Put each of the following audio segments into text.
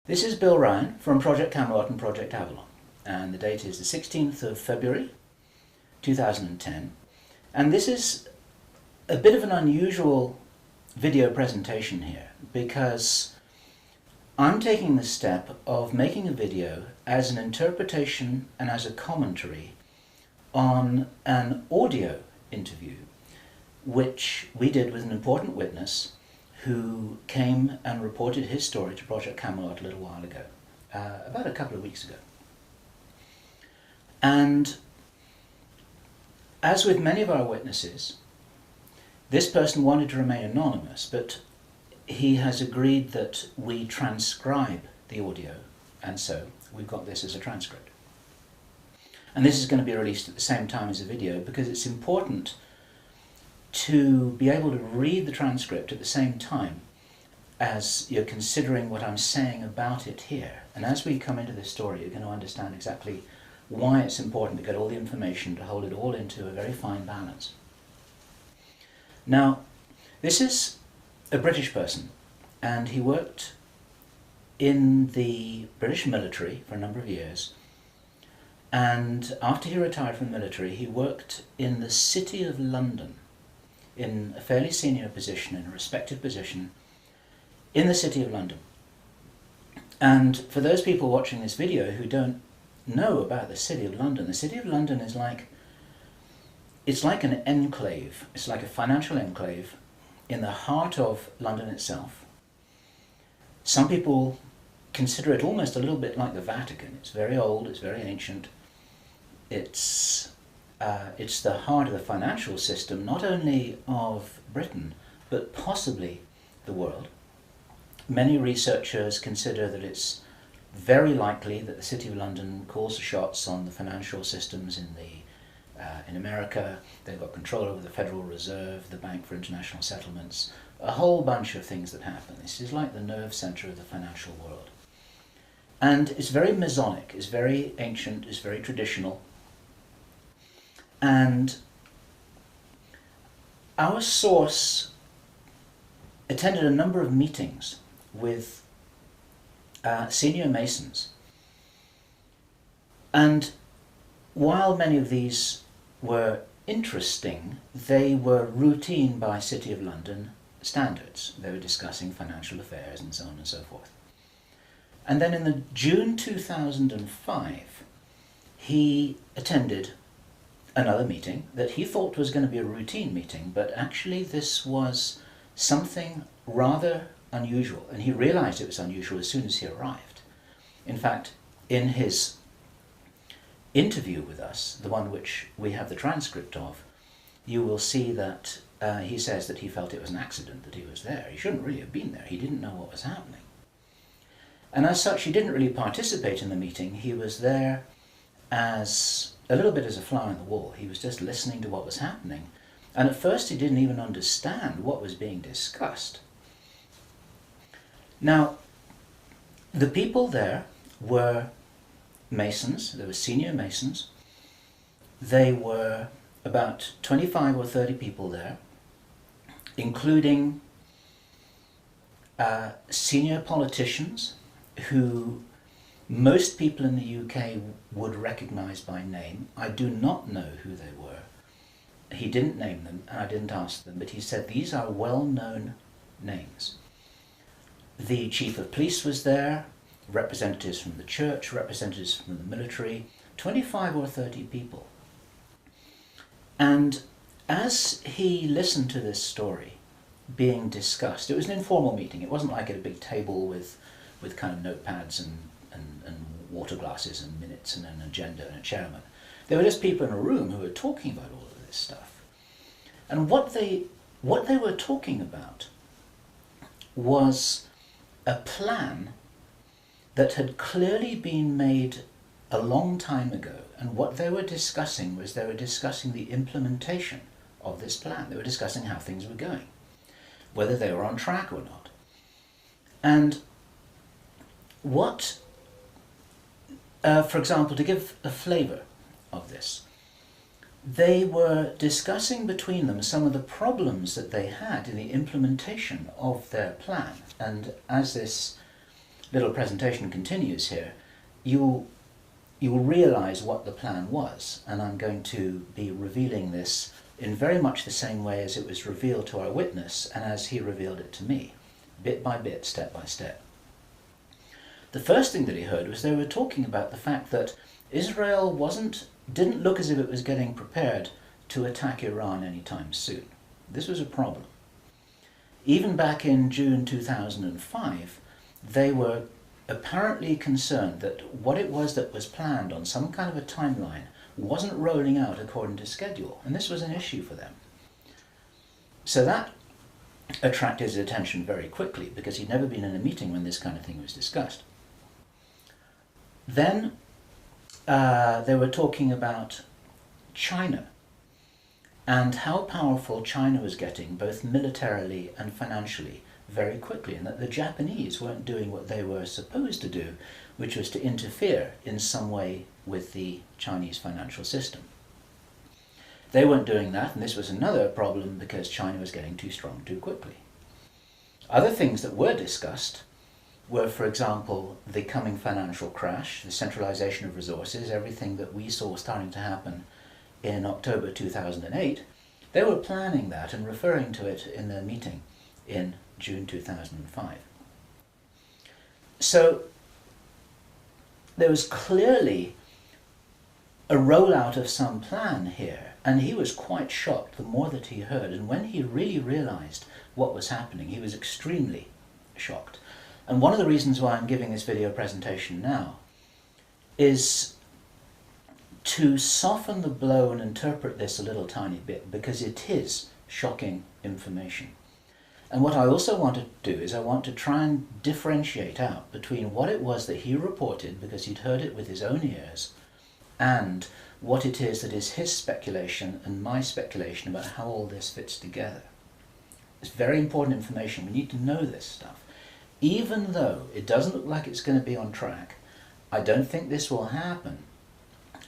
This is Bill Ryan from Project Camelot and Project Avalon, and the date is the 16th of February 2010, and this is a bit of an unusual video presentation here because I'm taking the step of making a video as an interpretation and as a commentary on an audio interview which we did with an important witness who came and reported his story to Project Camelot a little while ago, about a couple of weeks ago. And as with many of our witnesses, this person wanted to remain anonymous, but he has agreed that we transcribe the audio, and so we've got this as a transcript. And this is going to be released at the same time as the video because it's important to be able to read the transcript at the same time as you're considering what I'm saying about it here. And as we come into this story, you're going to understand exactly why it's important to get all the information, to hold it all into a very fine balance. Now, this is a British person, and he worked in the British military for a number of years. And after he retired from the military, he worked in the City of London, in a fairly senior position, in a respected position in the City of London. And for those people watching this video who don't know about the City of London, the City of London is it's like an enclave. It's like a financial enclave in the heart of London itself. Some people consider it almost a little bit like the Vatican. It's very old, it's very ancient. It's the heart of the financial system, not only of Britain, but possibly the world. Many researchers consider that it's very likely that the City of London calls the shots on the financial systems in America. They've got control over the Federal Reserve, the Bank for International Settlements, a whole bunch of things that happen. This is like the nerve center of the financial world. And it's very Masonic, it's very ancient, it's very traditional. And our source attended a number of meetings with senior Masons. And while many of these were interesting, they were routine by City of London standards. They were discussing financial affairs and so on and so forth. And then in the June 2005, he attended another meeting that he thought was going to be a routine meeting, but actually this was something rather unusual, and he realized it was unusual as soon as he arrived. In fact, in his interview with us, the one which we have the transcript of, you will see that he says that he felt it was an accident that he was there. He shouldn't really have been there. He didn't know what was happening. And as such, he didn't really participate in the meeting. He was there as a little bit as a fly on the wall. He was just listening to what was happening. And at first he didn't even understand what was being discussed. Now, the people there were Masons. They were senior Masons. They were about 25 or 30 people there, including senior politicians who most people in the UK would recognise by name. I do not know who they were. He didn't name them, and I didn't ask them, but he said these are well-known names. The chief of police was there, representatives from the church, representatives from the military, 25 or 30 people. And as he listened to this story being discussed, it was an informal meeting. It wasn't like at a big table with kind of notepads and water glasses and minutes and an agenda and a chairman. There were just people in a room who were talking about all of this stuff. And what they were talking about was a plan that had clearly been made a long time ago. And what they were discussing was they were discussing the implementation of this plan. They were discussing how things were going, whether they were on track or not. And what, for example, to give a flavour of this, they were discussing between them some of the problems that they had in the implementation of their plan. And as this little presentation continues here, you will realize what the plan was, and I'm going to be revealing this in very much the same way as it was revealed to our witness and as he revealed it to me, bit by bit, step by step. The first thing that he heard was they were talking about the fact that Israel didn't look as if it was getting prepared to attack Iran anytime soon. This was a problem. Even back in June 2005, they were apparently concerned that what it was that was planned on some kind of a timeline wasn't rolling out according to schedule, and this was an issue for them. So that attracted his attention very quickly, because he'd never been in a meeting when this kind of thing was discussed. Then they were talking about China and how powerful China was getting, both militarily and financially, very quickly, and that the Japanese weren't doing what they were supposed to do, which was to interfere in some way with the Chinese financial system. They weren't doing that, and this was another problem because China was getting too strong too quickly. Other things that were discussed were, for example, the coming financial crash, the centralization of resources, everything that we saw starting to happen in October 2008. They were planning that and referring to it in their meeting in June 2005. So there was clearly a rollout of some plan here, and he was quite shocked the more that he heard, and when he really realized what was happening, he was extremely shocked. And one of the reasons why I'm giving this video presentation now is to soften the blow and interpret this a little tiny bit, because it is shocking information. And what I also want to do is I want to try and differentiate out between what it was that he reported, because he'd heard it with his own ears, and what it is that is his speculation and my speculation about how all this fits together. It's very important information. We need to know this stuff. Even though it doesn't look like it's going to be on track, I don't think this will happen.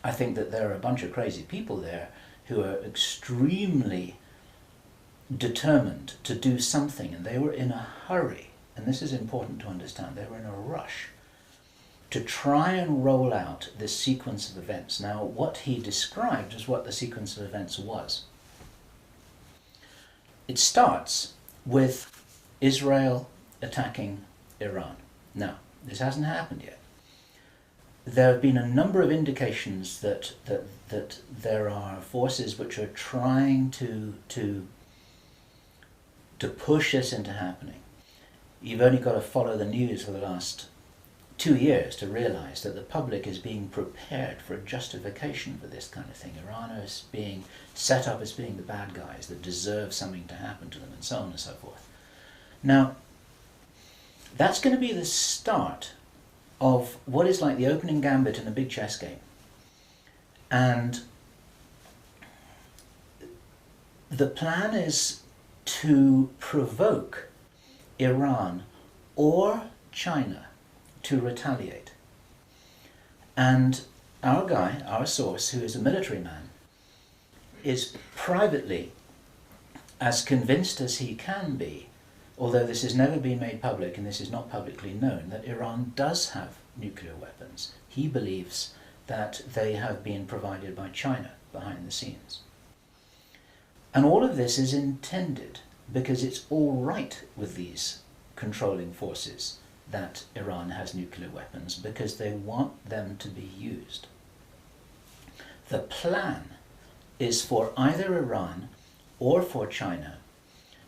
I think that there are a bunch of crazy people there who are extremely determined to do something, and they were in a hurry, and this is important to understand, they were in a rush to try and roll out this sequence of events. Now, what he described is what the sequence of events was. It starts with Israel attacking Iran. Now, this hasn't happened yet. There have been a number of indications that there are forces which are trying to push this into happening. You've only got to follow the news for the last 2 years to realize that the public is being prepared for a justification for this kind of thing. Iran is being set up as being the bad guys that deserve something to happen to them, and so on and so forth. Now, that's going to be the start of what is like the opening gambit in a big chess game. And the plan is to provoke Iran or China to retaliate. And our guy, our source, who is a military man, is privately as convinced as he can be, although this has never been made public and this is not publicly known, that Iran does have nuclear weapons. He believes that they have been provided by China behind the scenes. And all of this is intended because it's all right with these controlling forces that Iran has nuclear weapons, because they want them to be used. The plan is for either Iran or for China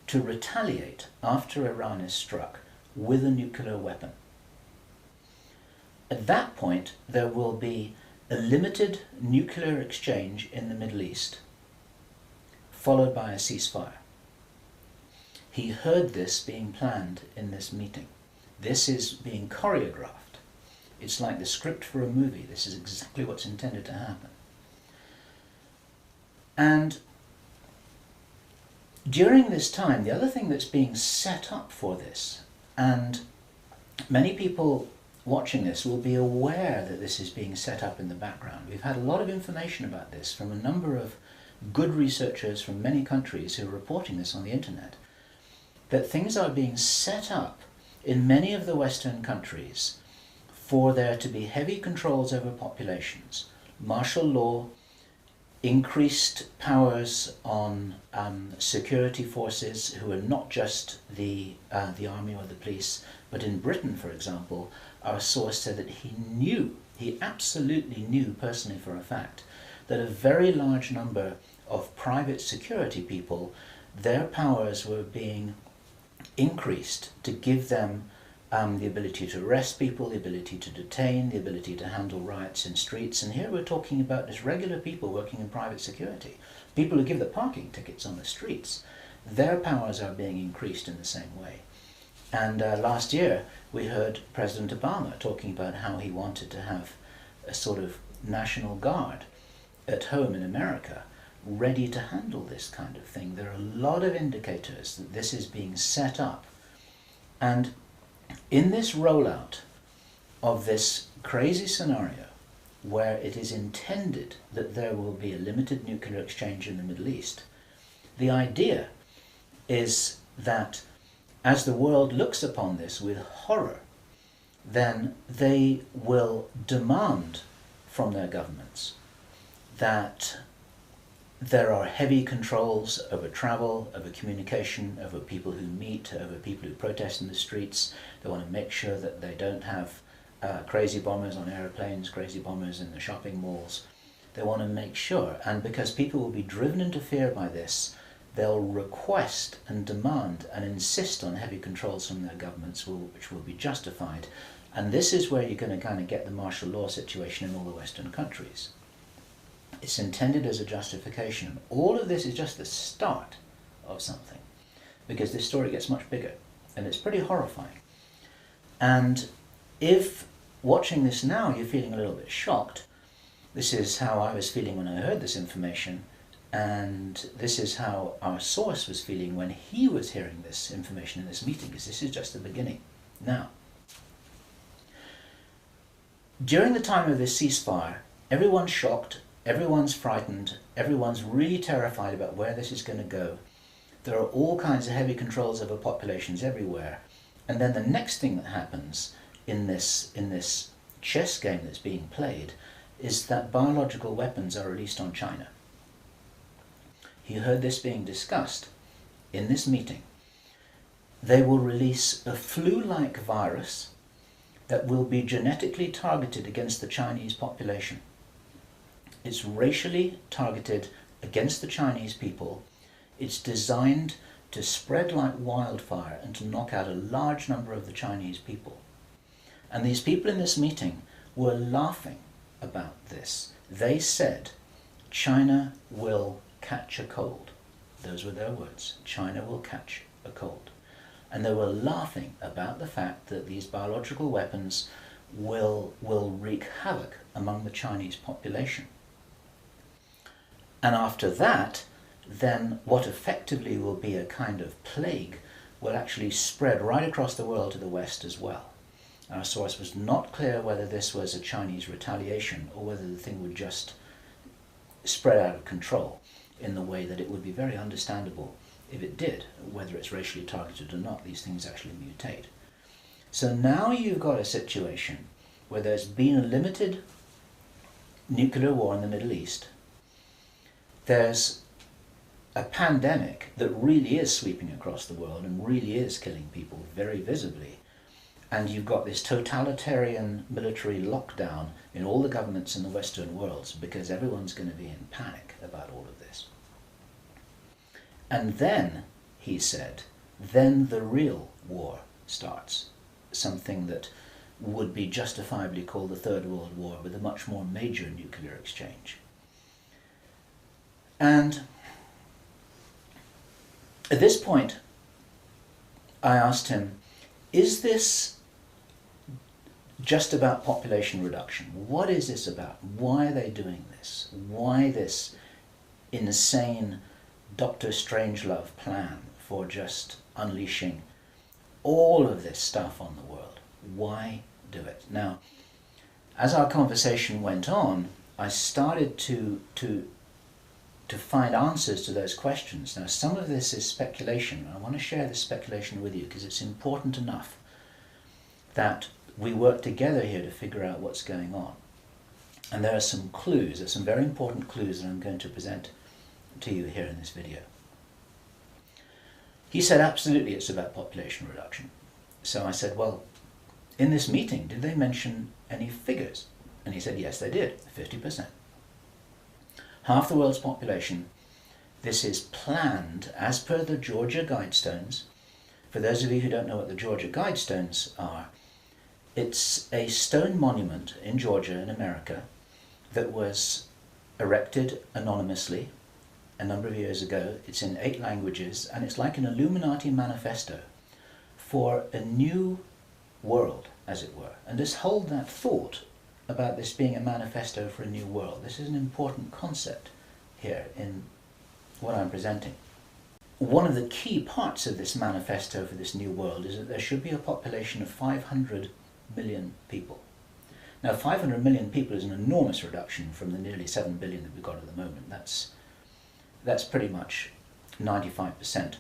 to retaliate after Iran is struck with a nuclear weapon. At that point, there will be a limited nuclear exchange in the Middle East, followed by a ceasefire. He heard this being planned in this meeting. This is being choreographed. It's like the script for a movie. This is exactly what's intended to happen. And during this time, the other thing that's being set up for this, and many people watching this will be aware that this is being set up in the background. We've had a lot of information about this from a number of good researchers from many countries who are reporting this on the internet, that things are being set up in many of the Western countries for there to be heavy controls over populations, martial law, increased powers on security forces who are not just the army or the police, but in Britain, for example, our source said that he absolutely knew personally for a fact, that a very large number of private security people, their powers were being increased to give them the ability to arrest people, the ability to detain, the ability to handle riots in streets. And here we're talking about just regular people working in private security, people who give the parking tickets on the streets. Their powers are being increased in the same way. And last year we heard President Obama talking about how he wanted to have a sort of national guard at home in America ready to handle this kind of thing. There are a lot of indicators that this is being set up. And in this rollout of this crazy scenario where it is intended that there will be a limited nuclear exchange in the Middle East, the idea is that as the world looks upon this with horror, then they will demand from their governments that there are heavy controls over travel, over communication, over people who meet, over people who protest in the streets. They want to make sure that they don't have crazy bombers on airplanes, crazy bombers in the shopping malls. They want to make sure, and because people will be driven into fear by this, they'll request and demand and insist on heavy controls from their governments, which will be justified. And this is where you're going to kind of get the martial law situation in all the Western countries. It's intended as a justification. All of this is just the start of something, because this story gets much bigger, and it's pretty horrifying. And if watching this now you're feeling a little bit shocked, this is how I was feeling when I heard this information, and this is how our source was feeling when he was hearing this information in this meeting, because this is just the beginning. Now, during the time of this ceasefire, everyone's shocked, everyone's frightened, everyone's really terrified about where this is going to go. There are all kinds of heavy controls over populations everywhere. And then the next thing that happens in this chess game that's being played is that biological weapons are released on China. You heard this being discussed in this meeting. They will release a flu-like virus that will be genetically targeted against the Chinese population. It's racially targeted against the Chinese people. It's designed to spread like wildfire and to knock out a large number of the Chinese people. And these people in this meeting were laughing about this. They said, China will catch a cold. Those were their words. China will catch a cold. And they were laughing about the fact that these biological weapons will wreak havoc among the Chinese population. And after that, then what effectively will be a kind of plague will actually spread right across the world to the West as well. Our source was not clear whether this was a Chinese retaliation or whether the thing would just spread out of control in the way that it would be very understandable if it did, whether it's racially targeted or not. These things actually mutate. So now you've got a situation where there's been a limited nuclear war in the Middle East. There's a pandemic that really is sweeping across the world and really is killing people very visibly. And you've got this totalitarian military lockdown in all the governments in the Western world because everyone's going to be in panic about all of this. And then, he said, then the real war starts. Something that would be justifiably called the Third World War, with a much more major nuclear exchange. And at this point, I asked him, is this just about population reduction? What is this about? Why are they doing this? Why this insane Dr. Strangelove plan for just unleashing all of this stuff on the world? Why do it? Now, as our conversation went on, I started to find answers to those questions. Now, some of this is speculation. I want to share this speculation with you because it's important enough that we work together here to figure out what's going on. And there are some clues, there's some very important clues that I'm going to present to you here in this video. He said, absolutely, it's about population reduction. So I said, well, in this meeting, did they mention any figures? And he said, yes, they did, 50%. Half the world's population. This is planned as per the Georgia Guidestones. For those of you who don't know what the Georgia Guidestones are, it's a stone monument in Georgia in America that was erected anonymously a number of years ago. It's in 8 languages, and it's like an Illuminati manifesto for a new world, as it were. And just hold that thought about this being a manifesto for a new world. This is an important concept here in what I'm presenting. One of the key parts of this manifesto for this new world is that there should be a population of 500 million people. Now, 500 million people is an enormous reduction from the nearly 7 billion that we've got at the moment. That's pretty much 95%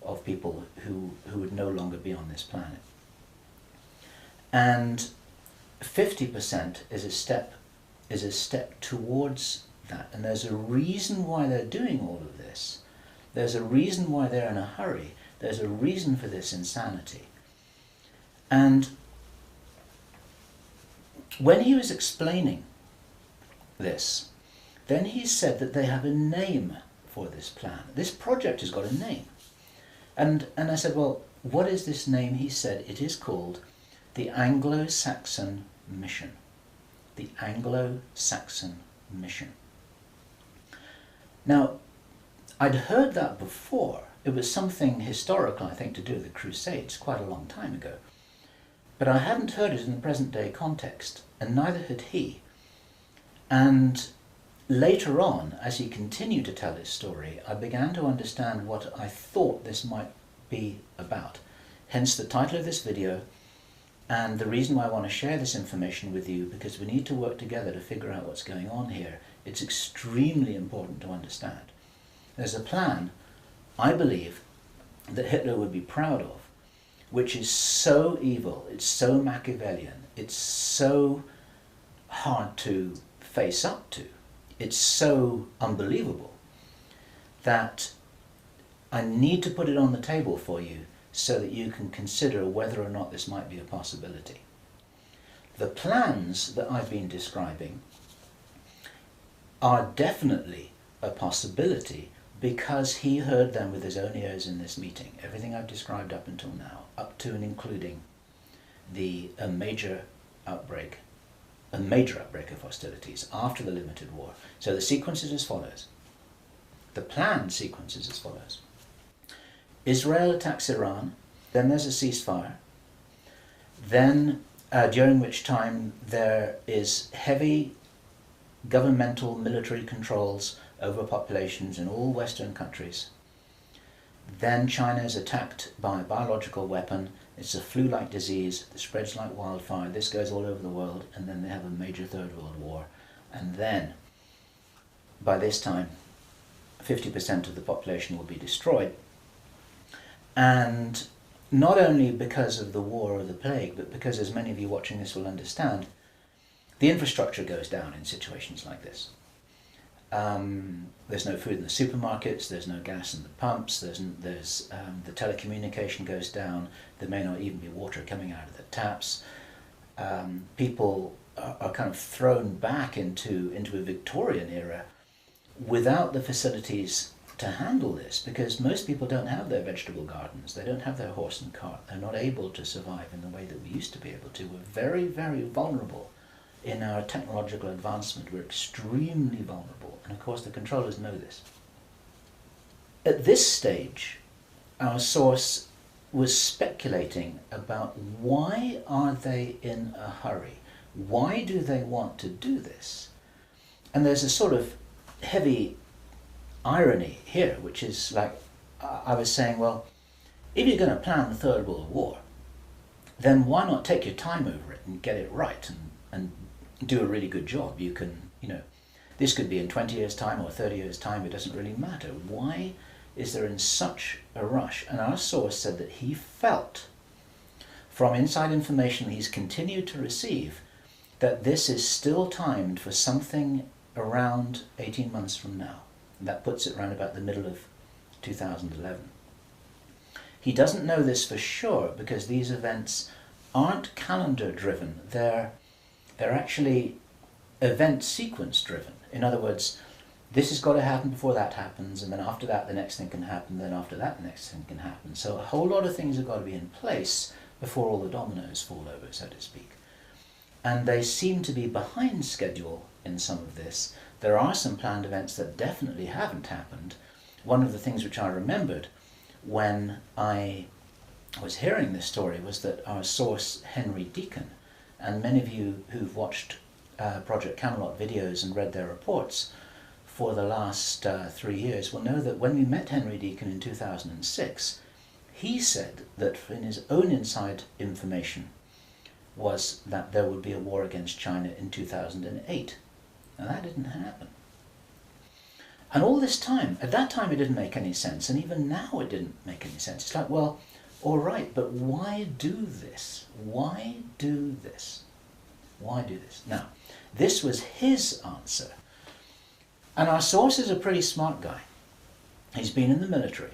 of people who would no longer be on this planet. And 50% is a step towards that. And there's a reason why they're doing all of this. There's a reason why they're in a hurry. There's a reason for this insanity. And when he was explaining this, then he said that they have a name for this plan. This project has got a name. And I said, well, what is this name? He said it is called the Anglo Saxon Mission. The Anglo Saxon Mission. Now, I'd heard that before. It was something historical, I think, to do with the Crusades quite a long time ago. But I hadn't heard it in the present day context, and neither had he. And later on, as he continued to tell his story, I began to understand what I thought this might be about. Hence the title of this video, and the reason why I want to share this information with you, because we need to work together to figure out what's going on here. It's extremely important to understand. There's a plan, I believe, that Hitler would be proud of, which is so evil, it's so Machiavellian, it's so hard to face up to, it's so unbelievable, that I need to put it on the table for you so that you can consider whether or not this might be a possibility. The plans that I've been describing are definitely a possibility because he heard them with his own ears in this meeting. Everything I've described up until now, up to and including a major outbreak of hostilities after the limited war. So the sequence is as follows. The planned sequence is as follows. Israel attacks Iran, then there's a ceasefire, then during which time there is heavy governmental military controls over populations in all Western countries. Then China is attacked by a biological weapon. It's a flu-like disease that spreads like wildfire. This goes all over the world, and then they have a major Third World War. And then, by this time, 50% of the population will be destroyed. And not only because of the war or the plague, but because, as many of you watching this will understand, the infrastructure goes down in situations like this. There's no food in the supermarkets, there's no gas in the pumps, the telecommunication goes down, there may not even be water coming out of the taps. People are kind of thrown back into a Victorian era without the facilities to handle this, because most people don't have their vegetable gardens, they don't have their horse and cart, they're not able to survive in the way that we used to be able to. We're very, very vulnerable in our technological advancement. We're extremely vulnerable, and of course the controllers know this. At this stage, our source was speculating about why are they in a hurry? Why do they want to do this? And there's a sort of heavy irony here, which is like, I was saying, well, if you're going to plan the Third World War, then why not take your time over it and get it right and do a really good job? You can, this could be in 20 years' time or 30 years' time, it doesn't really matter. Why is there in such a rush? And our source said that he felt from inside information he's continued to receive, that this is still timed for something around 18 months from now. And that puts it around about the middle of 2011. He doesn't know this for sure because these events aren't calendar driven, they're actually event sequence driven. In other words, this has got to happen before that happens, and then after that the next thing can happen, then after that the next thing can happen. So a whole lot of things have got to be in place before all the dominoes fall over, so to speak. And they seem to be behind schedule in some of this. There are some planned events that definitely haven't happened. One of the things which I remembered when I was hearing this story was that our source, Henry Deacon, and many of you who've watched Project Camelot videos and read their reports for the last 3 years will know that when we met Henry Deacon in 2006, he said that in his own inside information was that there would be a war against China in 2008. Now that didn't happen. And all this time, at that time it didn't make any sense, and even now it didn't make any sense. It's like, well, all right, but why do this? Why do this? Why do this? Now, this was his answer. And our source is a pretty smart guy. He's been in the military.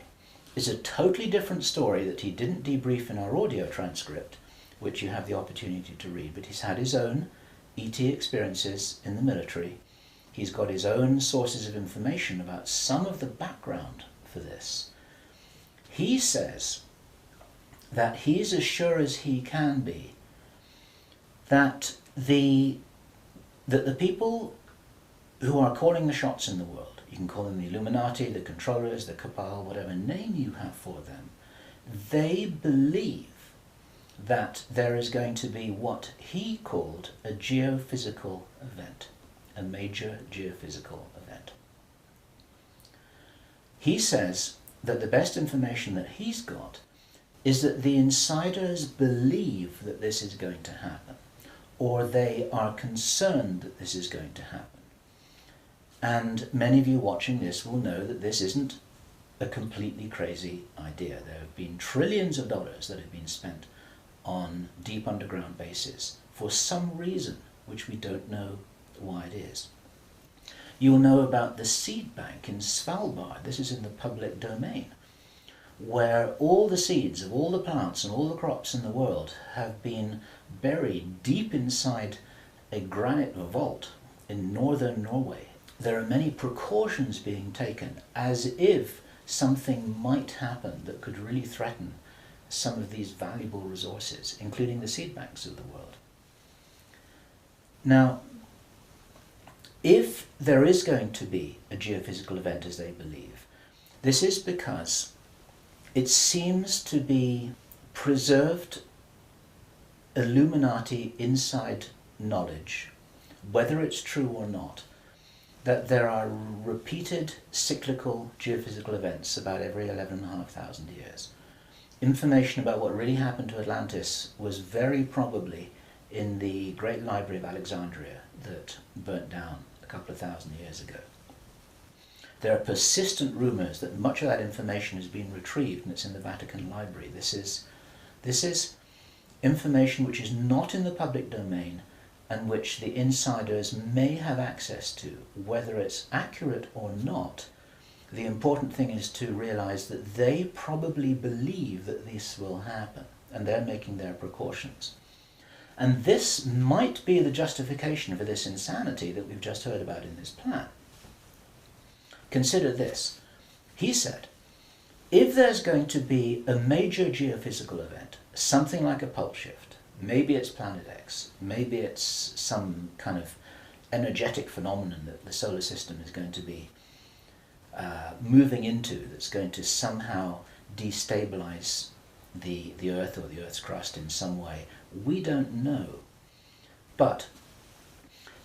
It's a totally different story that he didn't debrief in our audio transcript, which you have the opportunity to read, but he's had his own ET experiences in the military. He's got his own sources of information about some of the background for this. He says that he's as sure as he can be that the people who are calling the shots in the world, you can call them the Illuminati, the controllers, the cabal, whatever name you have for them, they believe that there is going to be what he called a geophysical event, a major geophysical event. He says that the best information that he's got is that the insiders believe that this is going to happen, or they are concerned that this is going to happen. And many of you watching this will know that this isn't a completely crazy idea. There have been trillions of dollars that have been spent on deep underground bases for some reason which we don't know why it is. You'll know about the seed bank in Svalbard. This is in the public domain, where all the seeds of all the plants and all the crops in the world have been buried deep inside a granite vault in northern Norway. There are many precautions being taken as if something might happen that could really threaten some of these valuable resources, including the seed banks of the world. Now, if there is going to be a geophysical event as they believe, this is because it seems to be preserved Illuminati inside knowledge, whether it's true or not, that there are repeated cyclical geophysical events about every 11,500 years. Information about what really happened to Atlantis was very probably in the Great Library of Alexandria that burnt down a couple of thousand years ago. There are persistent rumours that much of that information has been retrieved and it's in the Vatican Library. This is information which is not in the public domain and which the insiders may have access to. Whether it's accurate or not, the important thing is to realise that they probably believe that this will happen and they're making their precautions. And this might be the justification for this insanity that we've just heard about in this plan. Consider this. He said, if there's going to be a major geophysical event, something like a pulse shift, maybe it's Planet X, maybe it's some kind of energetic phenomenon that the solar system is going to be moving into, that's going to somehow destabilize the Earth or the Earth's crust in some way. We don't know. But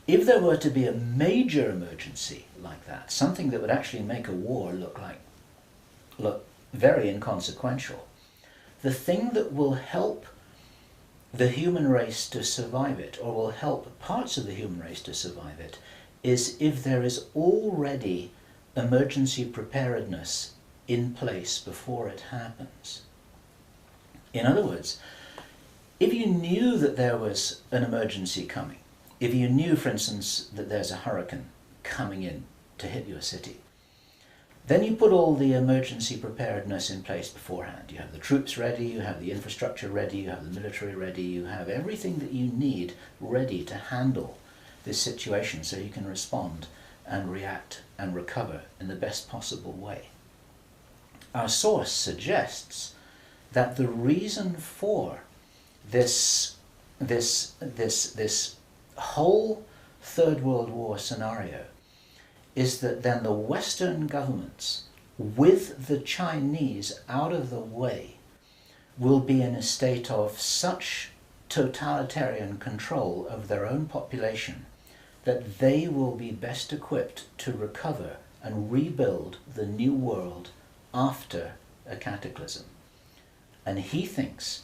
if there were to be a major emergency like that, something that would actually make a war look very inconsequential, the thing that will help the human race to survive it, or will help parts of the human race to survive it, is if there is already emergency preparedness in place before it happens. In other words, if you knew that there was an emergency coming, if you knew, for instance, that there's a hurricane coming in to hit your city, then you put all the emergency preparedness in place beforehand. You have the troops ready, you have the infrastructure ready, you have the military ready, you have everything that you need ready to handle this situation so you can respond and react and recover in the best possible way. Our source suggests that the reason for this whole Third World War scenario is that then the Western governments, with the Chinese out of the way, will be in a state of such totalitarian control of their own population that they will be best equipped to recover and rebuild the new world after a cataclysm. And he thinks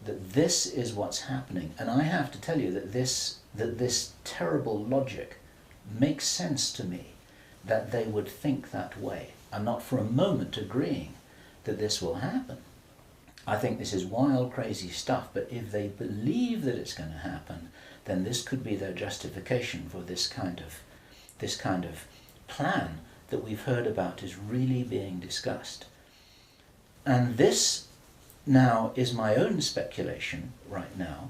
that this is what's happening. And I have to tell you that this terrible logic makes sense to me, that they would think that way. I'm not for a moment agreeing that this will happen. I think this is wild, crazy stuff, but if they believe that it's going to happen, then this could be their justification for this kind of plan that we've heard about is really being discussed. And this now is my own speculation right now,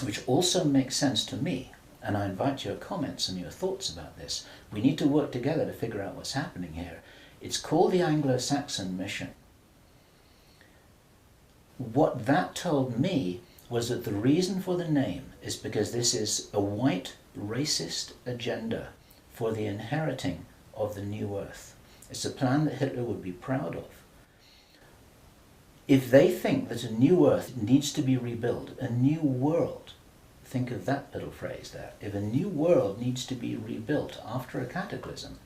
which also makes sense to me. And I invite your comments and your thoughts about this. We need to work together to figure out what's happening here. It's called the Anglo Saxon mission. What that told me was that the reason for the name is because this is a white racist agenda for the inheriting of the new earth. It's a plan that Hitler would be proud of. If they think that a new earth needs to be rebuilt, a new world, think of that little phrase there, if a new world needs to be rebuilt after a cataclysm,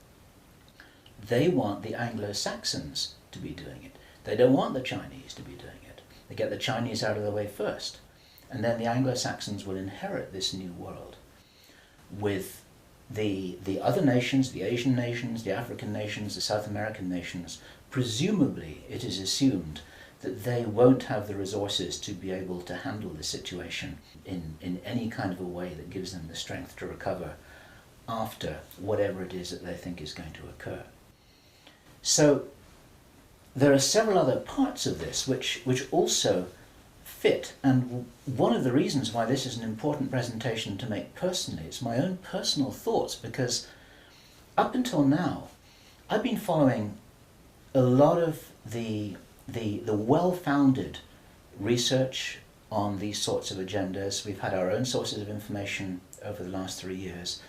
they want the Anglo Saxons to be doing it. They don't want the Chinese to be doing it. They get the Chinese out of the way first, and then the Anglo Saxons will inherit this new world with the other nations, the Asian nations, the African nations, the South American nations. Presumably, it is assumed that they won't have the resources to be able to handle the situation in any kind of a way that gives them the strength to recover after whatever it is that they think is going to occur. So there are several other parts of this which also fit, and one of the reasons why this is an important presentation to make personally is my own personal thoughts, because up until now I've been following a lot of the well-founded research on these sorts of agendas. We've had our own sources of information over the last 3 years.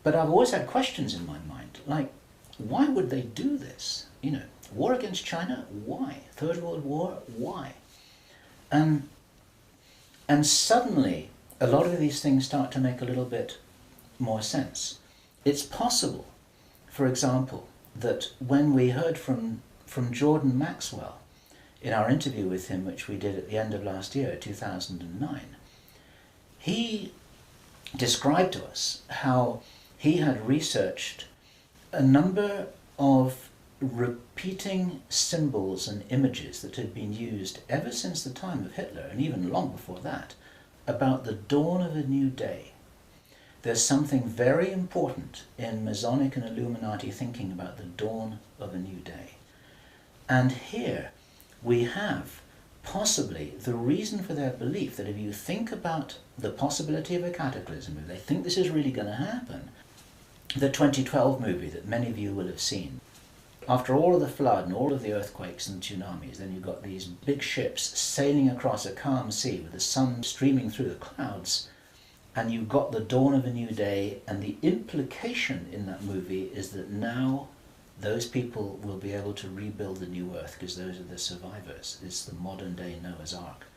But I've always had questions in my mind, like, why would they do this? You know, war against China, why? Third World War, why? And suddenly, a lot of these things start to make a little bit more sense. It's possible, for example, that when we heard from Jordan Maxwell in our interview with him, which we did at the end of last year, 2009, he described to us how he had researched a number of repeating symbols and images that had been used ever since the time of Hitler, and even long before that, about the dawn of a new day. There's something very important in Masonic and Illuminati thinking about the dawn of a new day. And here we have possibly the reason for their belief that if you think about the possibility of a cataclysm, if they think this is really going to happen, the 2012 movie that many of you will have seen, after all of the flood and all of the earthquakes and tsunamis, then you've got these big ships sailing across a calm sea with the sun streaming through the clouds, and you've got the dawn of a new day, and the implication in that movie is that now those people will be able to rebuild the new earth because those are the survivors. It's the modern day Noah's Ark.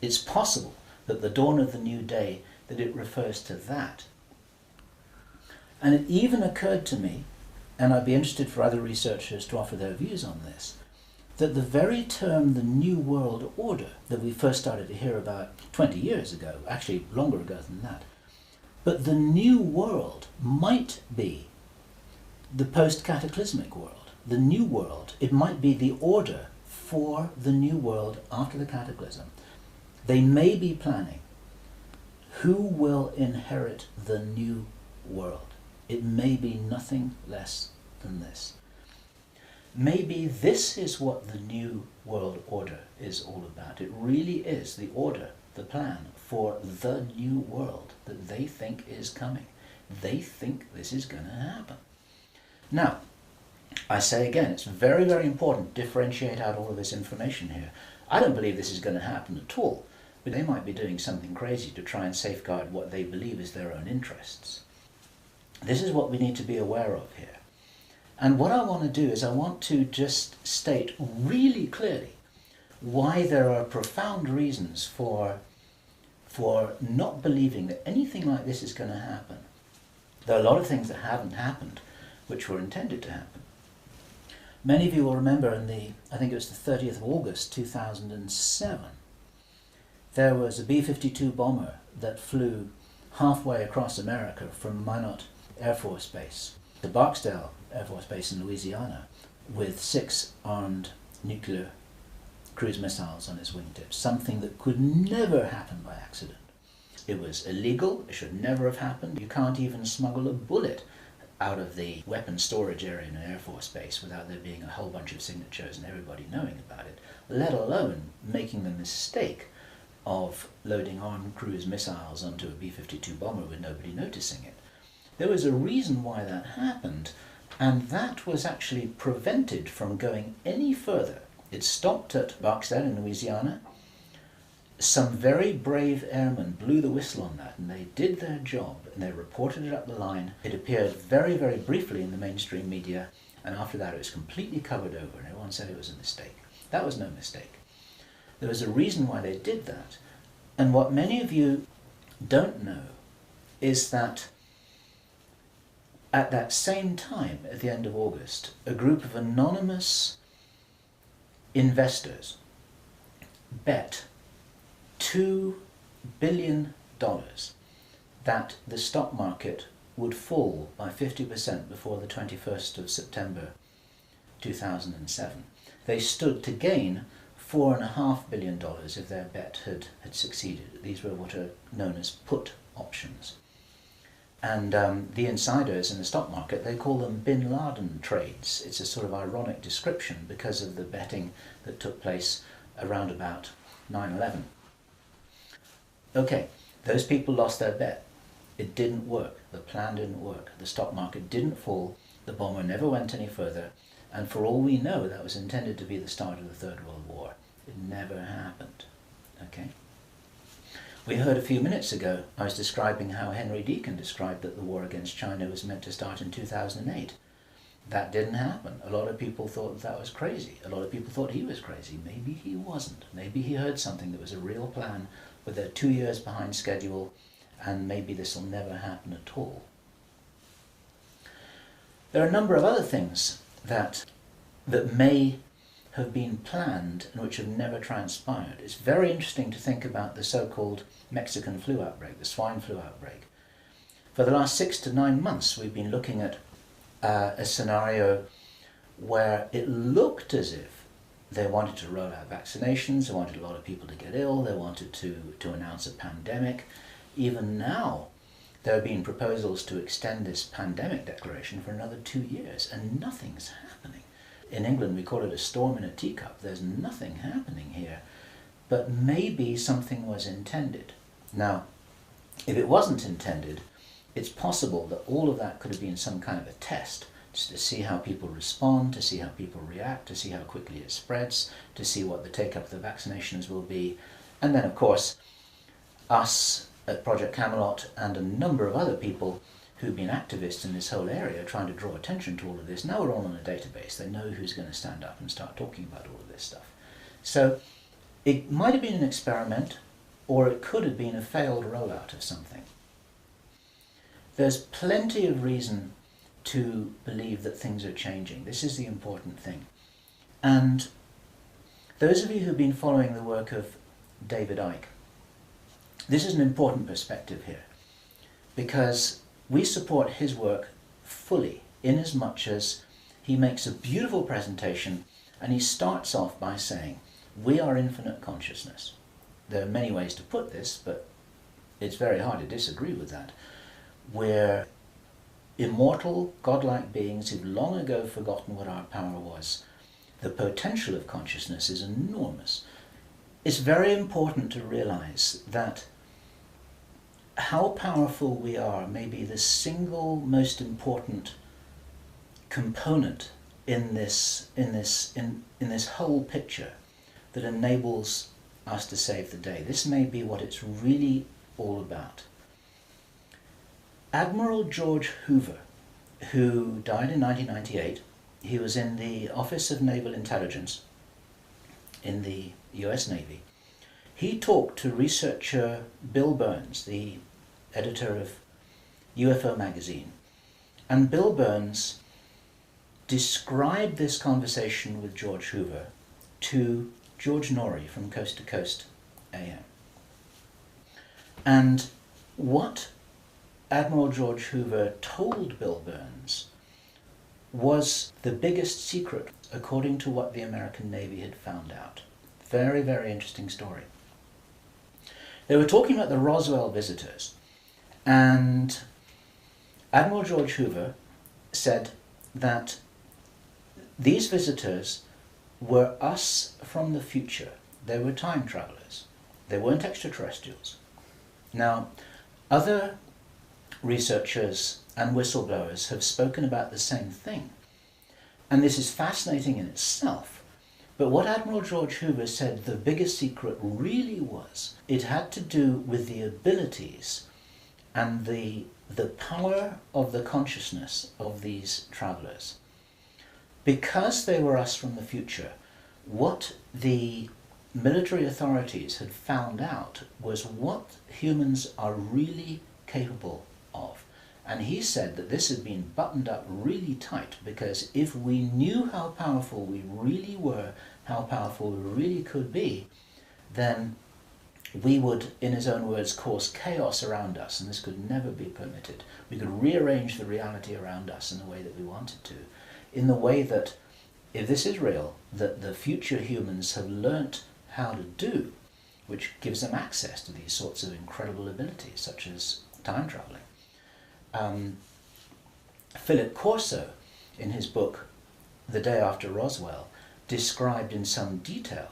It's possible that the dawn of the new day, that it refers to that. And it even occurred to me, and I'd be interested for other researchers to offer their views on this, that the very term the New World Order that we first started to hear about 20 years ago, actually longer ago than that, but the New World might be the post-cataclysmic world, the New World. It might be the order for the New World after the cataclysm. They may be planning who will inherit the new world. It may be nothing less than this. Maybe this is what the new world order is all about. It really is the order, the plan for the new world that they think is coming. They think this is going to happen. Now, I say again, it's very, very important to differentiate out all of this information here. I don't believe this is going to happen at all, but they might be doing something crazy to try and safeguard what they believe is their own interests. This is what we need to be aware of here. And what I want to do is I want to just state really clearly why there are profound reasons for not believing that anything like this is going to happen. There are a lot of things that haven't happened which were intended to happen. Many of you will remember I think it was the 30th of August 2007, there was a B-52 bomber that flew halfway across America from Minot Air Force Base to Barksdale Air Force Base in Louisiana with 6 armed nuclear cruise missiles on its wingtips, something that could never happen by accident. It was illegal, it should never have happened. You can't even smuggle a bullet out of the weapons storage area in an Air Force Base without there being a whole bunch of signatures and everybody knowing about it, let alone making the mistake of loading armed cruise missiles onto a B-52 bomber with nobody noticing it. There was a reason why that happened, and that was actually prevented from going any further. It stopped at Barksdale in Louisiana. Some very brave airmen blew the whistle on that, and they did their job, and they reported it up the line. It appeared very, very briefly in the mainstream media, and after that it was completely covered over, and everyone said it was a mistake. That was no mistake. There was a reason why they did that. And what many of you don't know is that at that same time, at the end of August, a group of anonymous investors bet $2 billion that the stock market would fall by 50% before the 21st of September 2007. They stood to gain $4.5 billion if their bet had succeeded. These were what are known as put options. And the insiders in the stock market, they call them Bin Laden trades. It's a sort of ironic description because of the betting that took place around about 9/11. Okay, those people lost their bet. It didn't work. The plan didn't work. The stock market didn't fall. The bomber never went any further. And for all we know, that was intended to be the start of the Third World War. It never happened. Okay? We heard a few minutes ago, I was describing how Henry Deacon described that the war against China was meant to start in 2008. That didn't happen. A lot of people thought that was crazy. A lot of people thought he was crazy. Maybe he wasn't. Maybe he heard something that was a real plan, but they're 2 years behind schedule, and maybe this will never happen at all. There are a number of other things that may have been planned and which have never transpired. It's very interesting to think about the so-called Mexican flu outbreak, the swine flu outbreak. For the last 6 to 9 months, we've been looking at a scenario where it looked as if they wanted to roll out vaccinations, they wanted a lot of people to get ill, they wanted to announce a pandemic. Even now, there have been proposals to extend this pandemic declaration for another 2 years, and nothing's happening. In England, we call it a storm in a teacup. There's nothing happening here, but maybe something was intended. Now, if it wasn't intended, it's possible that all of that could have been some kind of a test, just to see how people respond, to see how people react, to see how quickly it spreads, to see what the take-up of the vaccinations will be. And then, of course, us at Project Camelot and a number of other people who've been activists in this whole area trying to draw attention to all of this, now we're all on a database. They know who's going to stand up and start talking about all of this stuff. So it might have been an experiment, or it could have been a failed rollout of something. There's plenty of reason to believe that things are changing. This is the important thing. And those of you who've been following the work of David Icke, this is an important perspective here, because we support his work fully, in as much as he makes a beautiful presentation and he starts off by saying, we are infinite consciousness. there are many ways to put this, but it's very hard to disagree with that. We're immortal, godlike beings who've long ago forgotten what our power was. The potential of consciousness is enormous. It's very important to realize that how powerful we are may be the single most important component in this whole picture that enables us to save the day. This may be what it's really all about. Admiral George Hoover, who died in 1998, he was in the Office of Naval Intelligence in the US Navy. He talked to researcher Bill Burns, the editor of UFO magazine, and Bill Burns described this conversation with George Hoover to George Norrie from Coast to Coast AM. And what Admiral George Hoover told Bill Burns was the biggest secret according to what the American Navy had found out. Very, very interesting story. They were talking about the Roswell visitors, and Admiral George Hoover said that these visitors were us from the future. They were time travelers. They weren't extraterrestrials. Now, other researchers and whistleblowers have spoken about the same thing, and this is fascinating in itself. But what Admiral George Hoover said the biggest secret really was, it had to do with the abilities and the power of the consciousness of these travelers. Because they were us from the future, what the military authorities had found out was what humans are really capable of. And he said that this had been buttoned up really tight, because if we knew how powerful we really were, how powerful we really could be, then we would, in his own words, cause chaos around us, and this could never be permitted. We could rearrange the reality around us in the way that we wanted to, in the way that, if this is real, that the future humans have learnt how to do, which gives them access to these sorts of incredible abilities, such as time traveling. Philip Corso, in his book The Day After Roswell, described in some detail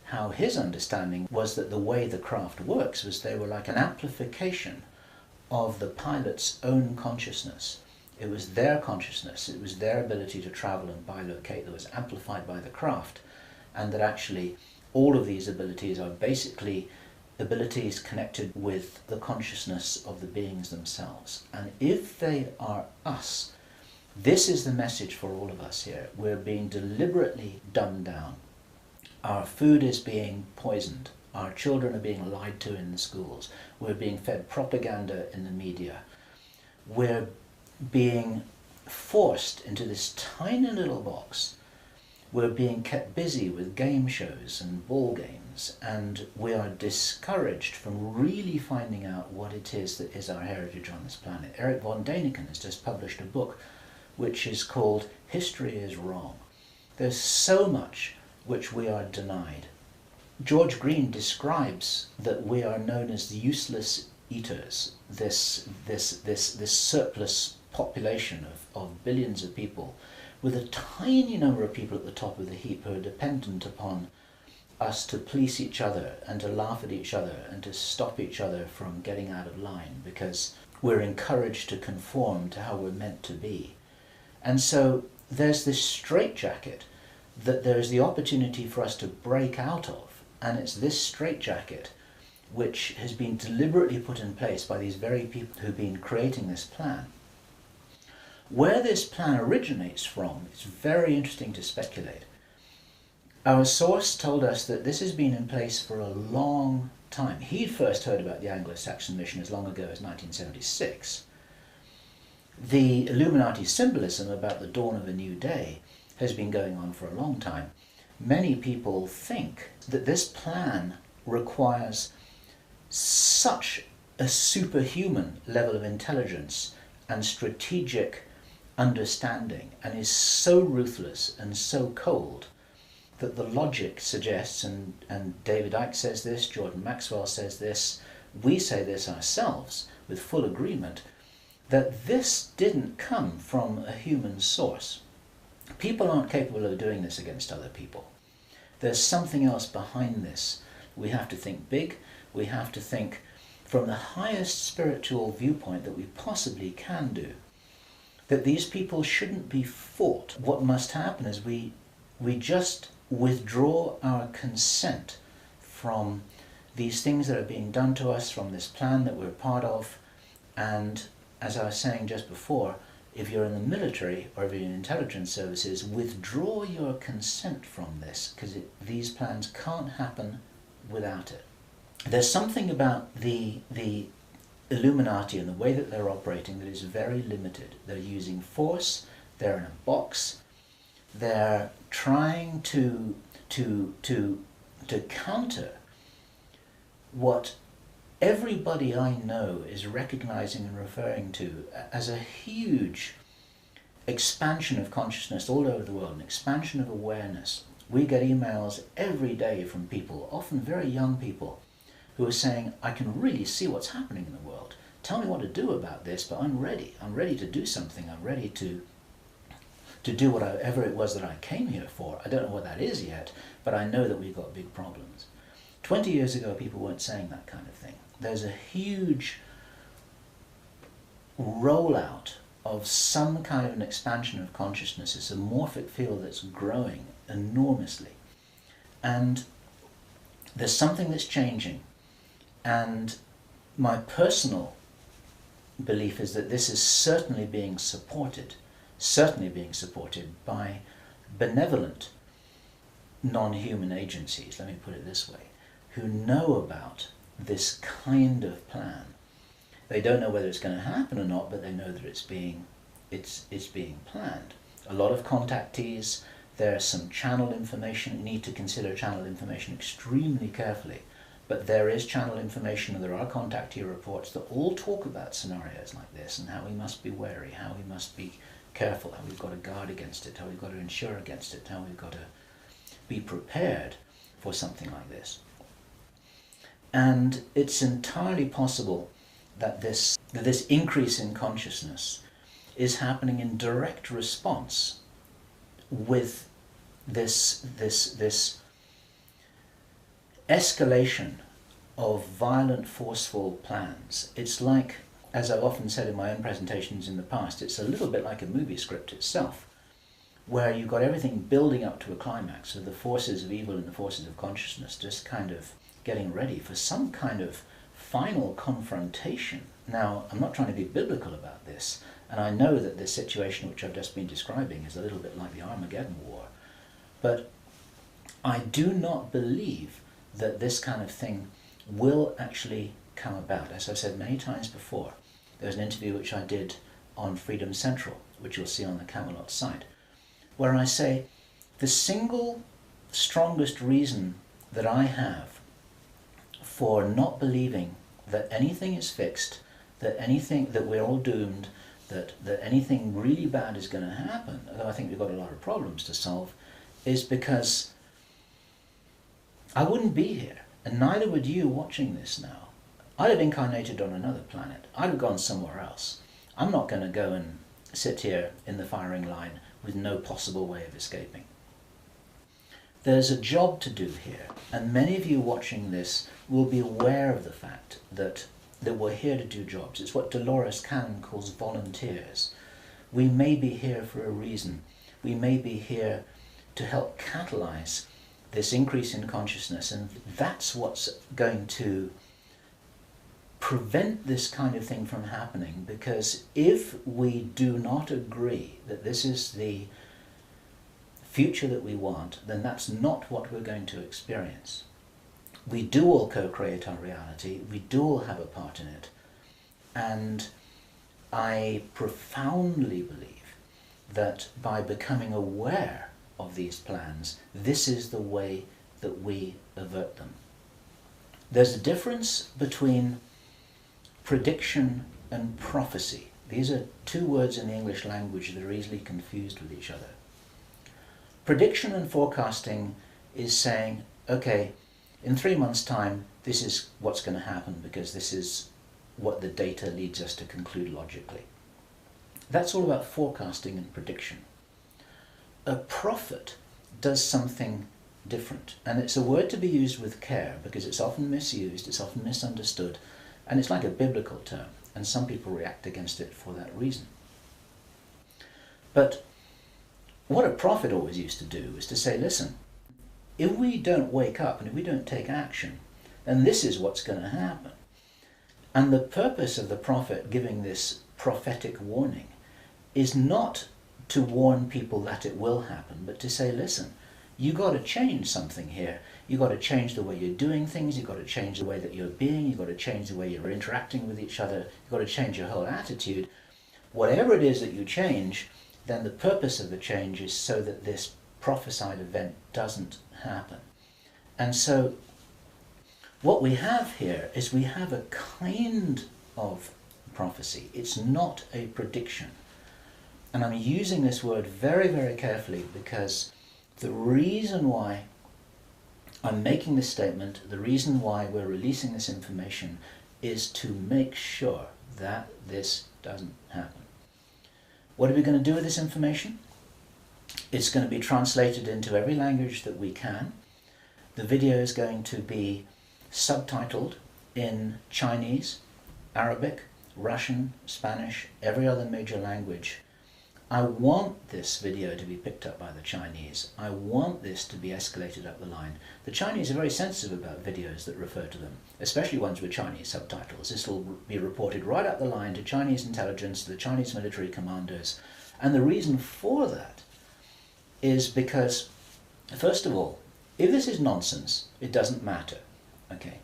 how his understanding was that the way the craft works was they were like an amplification of the pilot's own consciousness. It was their consciousness, it was their ability to travel and bilocate that was amplified by the craft, and that actually all of these abilities are basically abilities connected with the consciousness of the beings themselves. And if they are us, this is the message for all of us here. We're being deliberately dumbed down. Our food is being poisoned. Our children are being lied to in the schools. We're being fed propaganda in the media. We're being forced into this tiny little box. We're being kept busy with game shows and ball games, and we are discouraged from really finding out what it is that is our heritage on this planet. Eric von Däniken has just published a book which is called History is Wrong. There's so much which we are denied. George Green describes that we are known as the useless eaters, this surplus population of billions of people, with a tiny number of people at the top of the heap who are dependent upon us to police each other and to laugh at each other and to stop each other from getting out of line, because we're encouraged to conform to how we're meant to be. And so there's this straitjacket that there's the opportunity for us to break out of, and it's this straitjacket which has been deliberately put in place by these very people who've been creating this plan. Where this plan originates from, it's very interesting to speculate. Our source told us that this has been in place for a long time. He'd first heard about the Anglo Saxon mission as long ago as 1976. The Illuminati symbolism about the dawn of a new day has been going on for a long time. Many people think that this plan requires such a superhuman level of intelligence and strategic understanding, and is so ruthless and so cold, that the logic suggests, and David Icke says this, Jordan Maxwell says this, we say this ourselves with full agreement, that this didn't come from a human source. People aren't capable of doing this against other people. There's something else behind this. We have to think big. We have to think from the highest spiritual viewpoint that we possibly can do. That these people shouldn't be fought. What must happen is we just withdraw our consent from these things that are being done to us, from this plan that we're part of. And as I was saying just before, if you're in the military or if you're in intelligence services, withdraw your consent from this, because these plans can't happen without it. There's something about the Illuminati and the way that they're operating that is very limited. They're using force, they're in a box, they're trying to counter what everybody I know is recognizing and referring to as a huge expansion of consciousness all over the world, an expansion of awareness. We get emails every day from people, often very young people, who are saying, I can really see what's happening in the world. Tell me what to do about this, but I'm ready. I'm ready to do something. I'm ready to do whatever it was that I came here for. I don't know what that is yet, but I know that we've got big problems. 20 years ago, people weren't saying that kind of thing. There's a huge rollout of some kind of an expansion of consciousness. It's a morphic field that's growing enormously. And there's something that's changing. And my personal belief is that this is certainly being supported by benevolent non-human agencies, let me put it this way, who know about this kind of plan. They don't know whether it's going to happen or not, but they know that it's being planned. A lot of contactees, there's some channel information. You need to consider channel information extremely carefully. But there is channel information, and there are contactee reports that all talk about scenarios like this and how we must be wary, how we must be careful, how we've got to guard against it, how we've got to insure against it, how we've got to be prepared for something like this. And it's entirely possible that this increase in consciousness is happening in direct response with this escalation of violent, forceful plans. It's like, as I've often said in my own presentations in the past, it's a little bit like a movie script itself, where you've got everything building up to a climax, so the forces of evil and the forces of consciousness just kind of getting ready for some kind of final confrontation. Now, I'm not trying to be biblical about this, and I know that this situation which I've just been describing is a little bit like the Armageddon War, but I do not believe that this kind of thing will actually come about. As I've said many times before, there's an interview which I did on Freedom Central, which you'll see on the Camelot site, where I say the single strongest reason that I have for not believing that anything is fixed, that we're all doomed, that anything really bad is going to happen, although I think we've got a lot of problems to solve, is because I wouldn't be here, and neither would you watching this now. I'd have incarnated on another planet. I'd have gone somewhere else. I'm not going to go and sit here in the firing line with no possible way of escaping. There's a job to do here, and many of you watching this will be aware of the fact that we're here to do jobs. It's what Dolores Cannon calls volunteers. We may be here for a reason. We may be here to help catalyze this increase in consciousness, and that's what's going to prevent this kind of thing from happening, because if we do not agree that this is the future that we want, then that's not what we're going to experience. We do all co-create our reality, we do all have a part in it, and I profoundly believe that by becoming aware of these plans, this is the way that we avert them. There's a difference between prediction and prophecy. These are two words in the English language that are easily confused with each other. Prediction and forecasting is saying, okay, in 3 months' time, this is what's going to happen because this is what the data leads us to conclude logically. That's all about forecasting and prediction. A prophet does something different, and it's a word to be used with care because it's often misused, it's often misunderstood, and it's like a biblical term, and some people react against it for that reason. But what a prophet always used to do is to say, listen, if we don't wake up and if we don't take action, then this is what's going to happen. And the purpose of the prophet giving this prophetic warning is not to warn people that it will happen, but to say, listen, you got to change something here. You got to change the way you're doing things. You've got to change the way that you're being. You've got to change the way you're interacting with each other. You've got to change your whole attitude. Whatever it is that you change, then the purpose of the change is so that this prophesied event doesn't happen. And so what we have here is we have a kind of prophecy. It's not a prediction. And I'm using this word very, very carefully because the reason why I'm making this statement, the reason why we're releasing this information is to make sure that this doesn't happen. What are we going to do with this information? It's going to be translated into every language that we can. The video is going to be subtitled in Chinese, Arabic, Russian, Spanish, every other major language. I want this video to be picked up by the Chinese. I want this to be escalated up the line. The Chinese are very sensitive about videos that refer to them, especially ones with Chinese subtitles. This will be reported right up the line to Chinese intelligence, to the Chinese military commanders. And the reason for that is because, first of all, if this is nonsense, it doesn't matter, okay?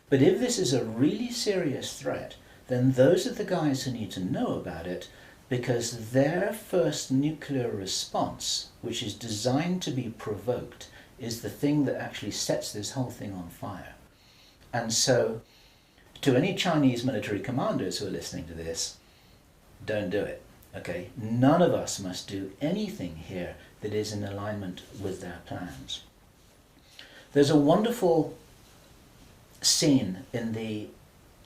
But if this is a really serious threat, then those are the guys who need to know about it, because their first nuclear response, which is designed to be provoked, is the thing that actually sets this whole thing on fire. And so, to any Chinese military commanders who are listening to this, don't do it, okay? None of us must do anything here that is in alignment with their plans. There's a wonderful scene in the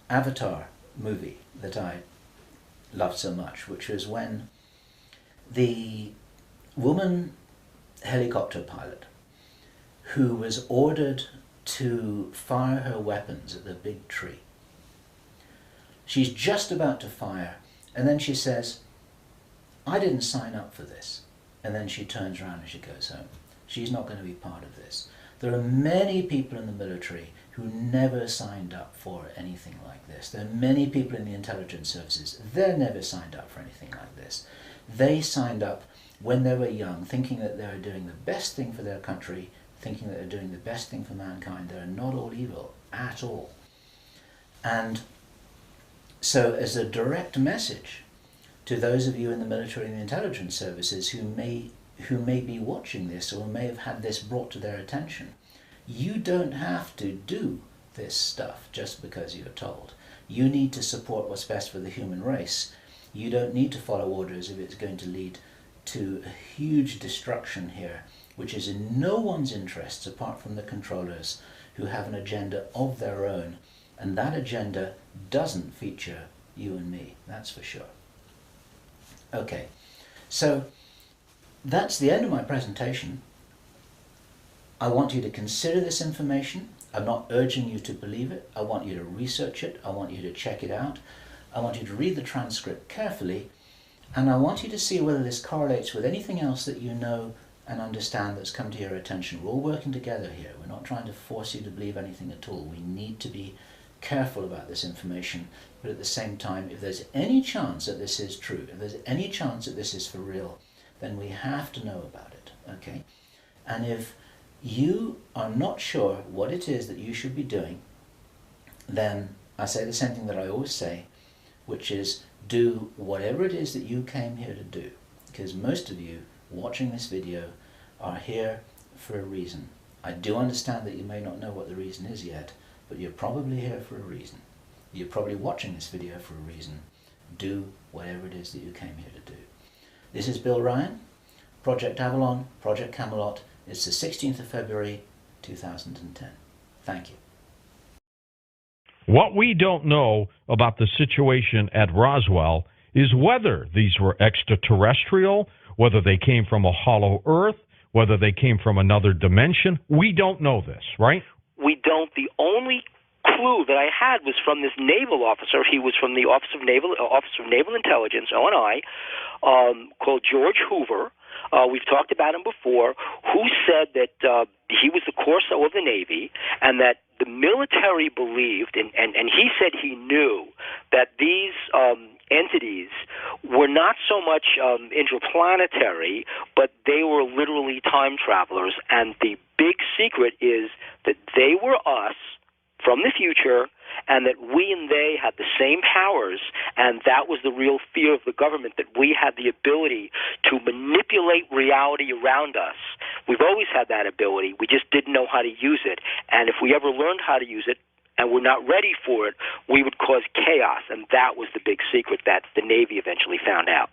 Avatar movie that I loved so much, which was when the woman helicopter pilot who was ordered to fire her weapons at the big tree. She's just about to fire, and then she says, I didn't sign up for this. And then she turns around and she goes home. She's not going to be part of this. There are many people in the military who never signed up for anything like this. There are many people in the intelligence services, they never signed up for anything like this. They signed up when they were young, thinking that they were doing the best thing for their country, thinking that they're doing the best thing for mankind. They're not all evil at all. And so as a direct message to those of you in the military and the intelligence services who may be watching this or may have had this brought to their attention, you don't have to do this stuff just because you're told. You need to support what's best for the human race. You don't need to follow orders if it's going to lead to a huge destruction here, which is in no one's interests apart from the controllers who have an agenda of their own, and that agenda doesn't feature you and me, that's for sure. Okay, so that's the end of my presentation. I want you to consider this information. I'm not urging you to believe it. I want you to research it. I want you to check it out. I want you to read the transcript carefully, and I want you to see whether this correlates with anything else that you know and understand that's come to your attention. We're all working together here. We're not trying to force you to believe anything at all. We need to be careful about this information, but at the same time, if there's any chance that this is true, if there's any chance that this is for real, then we have to know about it, okay? And if you are not sure what it is that you should be doing, then I say the same thing that I always say, which is do whatever it is that you came here to do, because most of you watching this video are here for a reason. I do understand that you may not know what the reason is yet, but you're probably here for a reason. You're probably watching this video for a reason. Do whatever it is that you came here to do. This is Bill Ryan. Project Avalon, Project Camelot. It's the 16th of February 2010. Thank you. What we don't know about the situation at Roswell is whether these were extraterrestrial, whether they came from a hollow earth, whether they came from another dimension. We don't know this, right? We don't. The only clue that I had was from this naval officer. He was from the Office of Naval Intelligence, ONI, called George Hoover. We've talked about him before, who said that he was the Corso of the Navy, and that the military believed, and he said he knew, that these entities were not so much interplanetary, but they were literally time travelers. And the big secret is that they were us from the future, and that we and they had the same powers, and that was the real fear of the government, that we had the ability to manipulate reality around us. We've always had that ability. We just didn't know how to use it. And if we ever learned how to use it, and we're not ready for it, we would cause chaos. And that was the big secret that the Navy eventually found out.